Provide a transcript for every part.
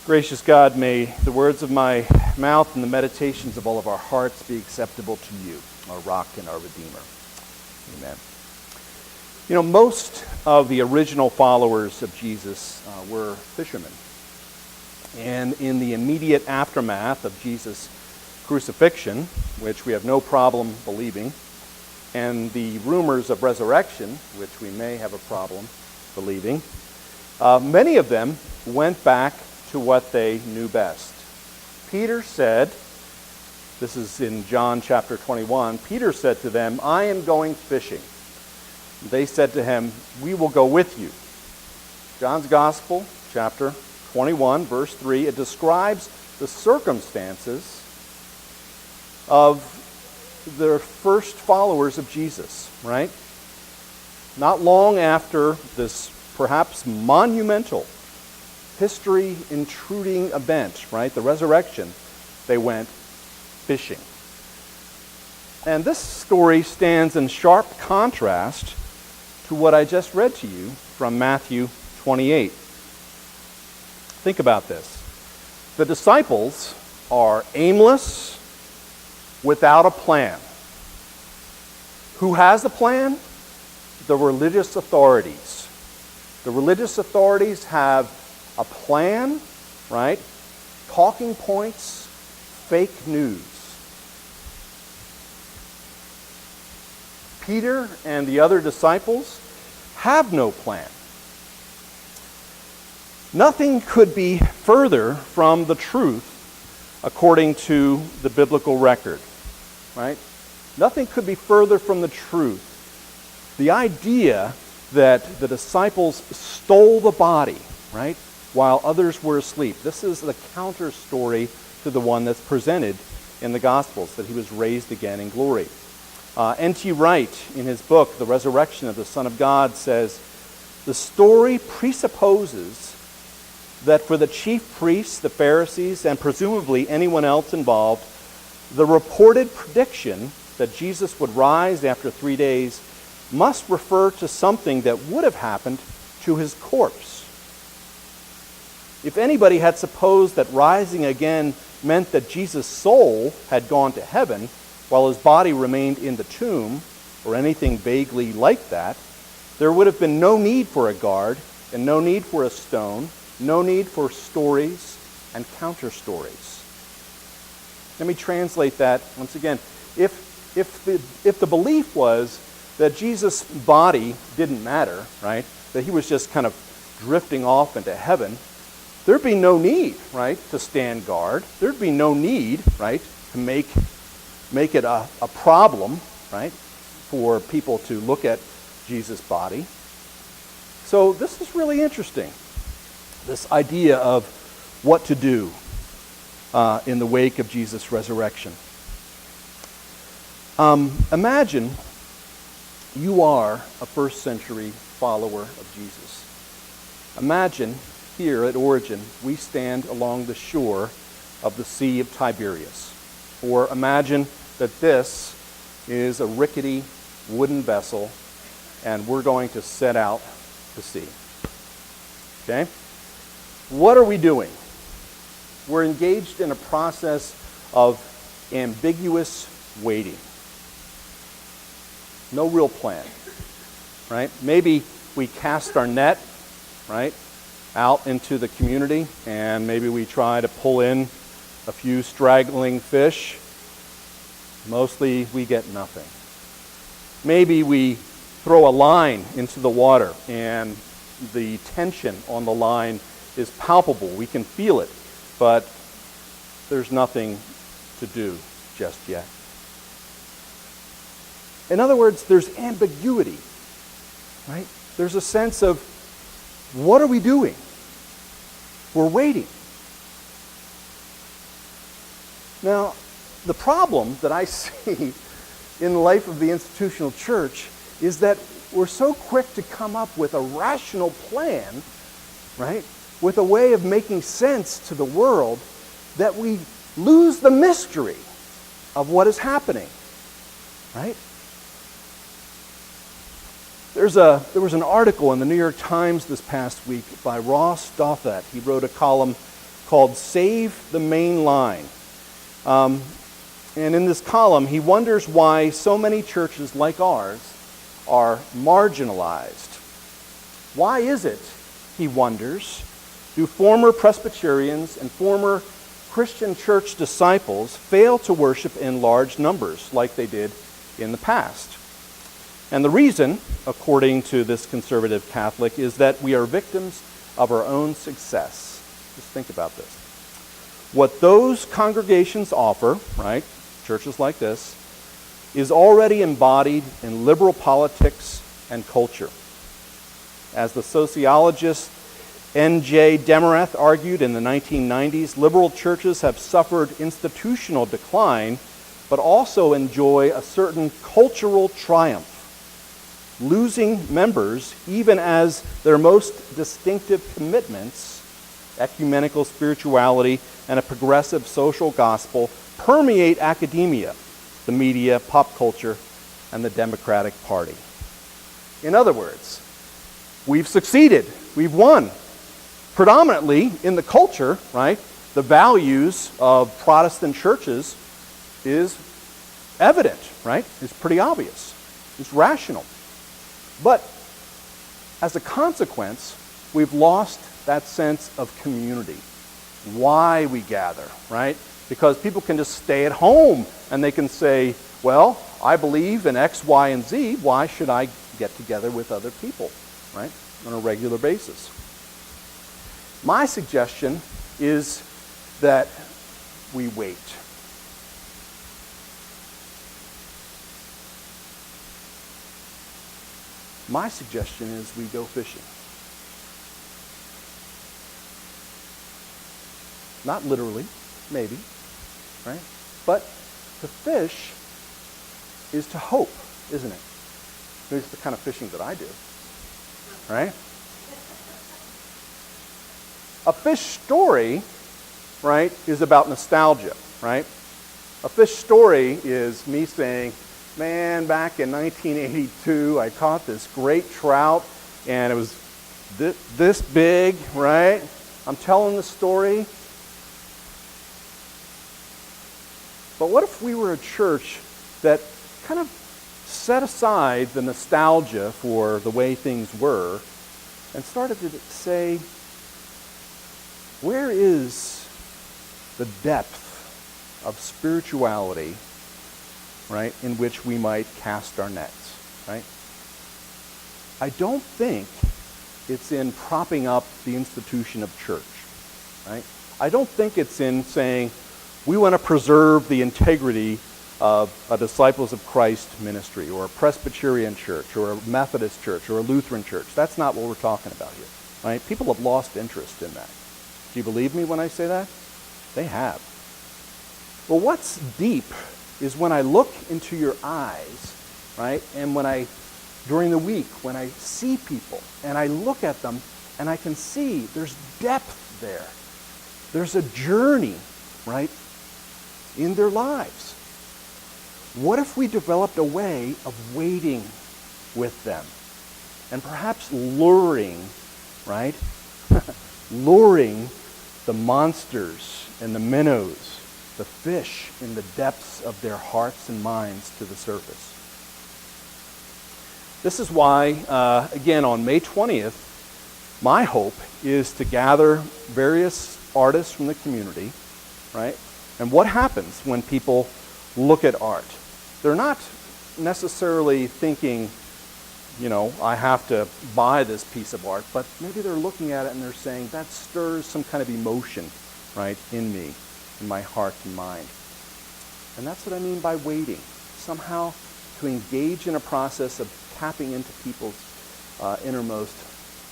Gracious God, may the words of my mouth and the meditations of all of our hearts be acceptable to you, our rock and our redeemer. Amen. You know, most of the original followers of Jesus were fishermen. And in the immediate aftermath of Jesus' crucifixion, which we have no problem believing, and the rumors of resurrection, which we may have a problem believing, many of them went back to what they knew best. Peter said, this is in John chapter 21, Peter said to them, "I am going fishing." They said to him, "We will go with you." John's Gospel, chapter 21, verse 3, it describes the circumstances of the first followers of Jesus, right? Not long after this perhaps monumental history-intruding event, right, the resurrection, they went fishing. And this story stands in sharp contrast to what I just read to you from Matthew 28. Think about this. The disciples are aimless, without a plan. Who has a plan? The religious authorities. The religious authorities have a plan, right? Talking points, fake news. Peter and the other disciples have no plan. Nothing could be further from the truth according to the biblical record, right? Nothing could be further from the truth. The idea that the disciples stole the body, right, while others were asleep. This is the counter story to the one that's presented in the Gospels, that he was raised again in glory. N.T. Wright, in his book, The Resurrection of the Son of God, says, "The story presupposes that for the chief priests, the Pharisees, and presumably anyone else involved, the reported prediction that Jesus would rise after 3 days must refer to something that would have happened to his corpse. If anybody had supposed that rising again meant that Jesus' soul had gone to heaven while his body remained in the tomb, or anything vaguely like that, there would have been no need for a guard and no need for a stone, no need for stories and counter-stories." Let me translate that once again. If the belief was that Jesus' body didn't matter, right, that he was just kind of drifting off into heaven, there'd be no need, right, to stand guard. There'd be no need, right, to make it a problem, right, for people to look at Jesus' body. So this is really interesting, this idea of what to do in the wake of Jesus' resurrection. Imagine you are a first century follower of Jesus. Imagine here at Origin, we stand along the shore of the Sea of Tiberias. Or imagine that this is a rickety wooden vessel and we're going to set out to sea. Okay? What are we doing? We're engaged in a process of ambiguous waiting. No real plan, right? Maybe we cast our net, right, out into the community, and maybe we try to pull in a few straggling fish. Mostly we get nothing. Maybe we throw a line into the water, and the tension on the line is palpable. We can feel it, but there's nothing to do just yet. In other words, there's ambiguity, right? There's a sense of, what are we doing? We're waiting. Now, the problem that I see in the life of the institutional church is that we're so quick to come up with a rational plan, right, with a way of making sense to the world, that we lose the mystery of what is happening, right? There was an article in the New York Times this past week by Ross Douthat. He wrote a column called Save the Main Line. And in this column, he wonders why so many churches like ours are marginalized. Why is it, he wonders, do former Presbyterians and former Christian church disciples fail to worship in large numbers like they did in the past? And the reason, according to this conservative Catholic, is that we are victims of our own success. Just think about this. What those congregations offer, right, churches like this, is already embodied in liberal politics and culture. As the sociologist N.J. Demarest argued in the 1990s, liberal churches have suffered institutional decline, but also enjoy a certain cultural triumph, losing members even as their most distinctive commitments, ecumenical spirituality and a progressive social gospel, permeate academia, the media, pop culture, and the Democratic Party. In other words, we've succeeded, we've won. Predominantly in the culture, right, the values of Protestant churches is evident, right? It's pretty obvious. It's rational. But as a consequence, we've lost that sense of community. Why we gather, right? Because people can just stay at home and they can say, well, I believe in X, Y, and Z. Why should I get together with other people, right, on a regular basis? My suggestion is that we wait. My suggestion is we go fishing. Not literally, maybe, right? But to fish is to hope, isn't it? It's the kind of fishing that I do, right? A fish story, right, is about nostalgia, right? A fish story is me saying, man, back in 1982, I caught this great trout, and it was this big, right? I'm telling the story. But what if we were a church that kind of set aside the nostalgia for the way things were and started to say, where is the depth of spirituality, right, in which we might cast our nets, right? I don't think it's in propping up the institution of church, right? I don't think it's in saying we want to preserve the integrity of a Disciples of Christ ministry or a Presbyterian church or a Methodist church or a Lutheran church. That's not what we're talking about here, right? People have lost interest in that. Do you believe me when I say that? They have. Well, what's deep is when I look into your eyes, right? And during the week, when I see people and I look at them and I can see there's depth there. There's a journey, right, in their lives. What if we developed a way of waiting with them and perhaps luring, right? Luring the monsters and the minnows, the fish in the depths of their hearts and minds to the surface. This is why, again, on May 20th, my hope is to gather various artists from the community, right? And what happens when people look at art? They're not necessarily thinking, I have to buy this piece of art, but maybe they're looking at it and they're saying, that stirs some kind of emotion, right, in me, in my heart and mind. And that's what I mean by waiting. Somehow to engage in a process of tapping into people's innermost.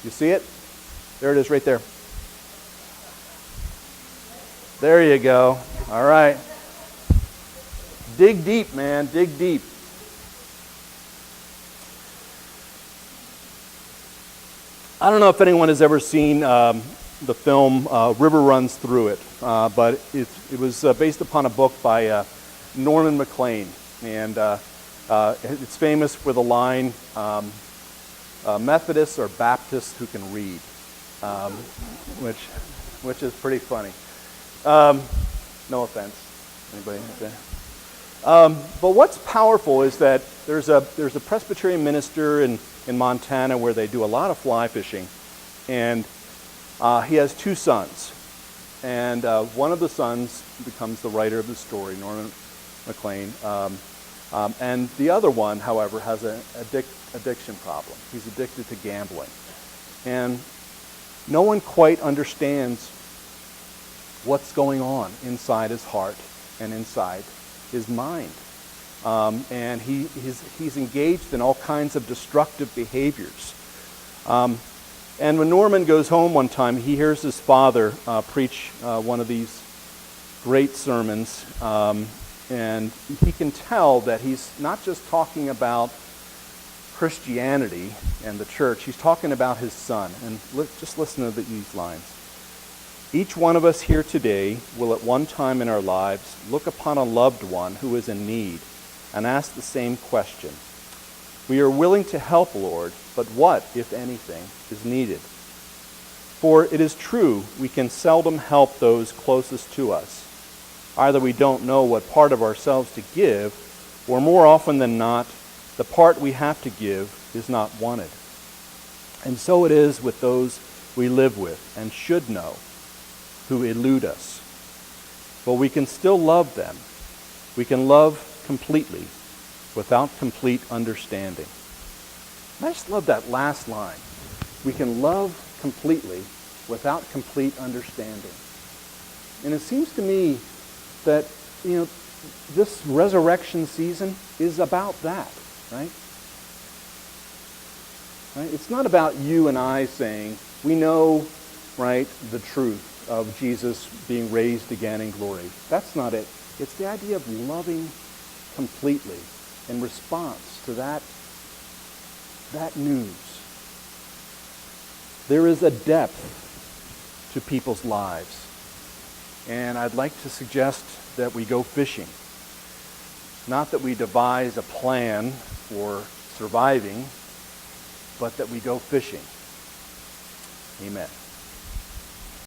You see it? There it is right there. There you go. All right. Dig deep, man. Dig deep. I don't know if anyone has ever seen the film River Runs Through It, but it was based upon a book by Norman Maclean, and it's famous for the line, Methodists or Baptists who can read, which is pretty funny. No offense. Anybody out there? But what's powerful is that there's a Presbyterian minister in Montana where they do a lot of fly fishing, and he has two sons, and one of the sons becomes the writer of the story, Norman McLean, and the other one, however, has an addiction problem. He's addicted to gambling, and no one quite understands what's going on inside his heart and inside his mind. And he's engaged in all kinds of destructive behaviors. And when Norman goes home one time, he hears his father preach one of these great sermons, and he can tell that he's not just talking about Christianity and the church, he's talking about his son. And just listen to these lines. Each one of us here today will at one time in our lives look upon a loved one who is in need and ask the same question. We are willing to help, Lord, but what, if anything, is needed? For it is true, we can seldom help those closest to us. Either we don't know what part of ourselves to give, or more often than not, the part we have to give is not wanted. And so it is with those we live with and should know, who elude us. But we can still love them. We can love completely without complete understanding. And I just love that last line. We can love completely without complete understanding. And it seems to me that, this resurrection season is about that, right? Right? It's not about you and I saying, we know, right, the truth of Jesus being raised again in glory. That's not it. It's the idea of loving completely in response to that news. There is a depth to people's lives. And I'd like to suggest that we go fishing. Not that we devise a plan for surviving, but that we go fishing. Amen.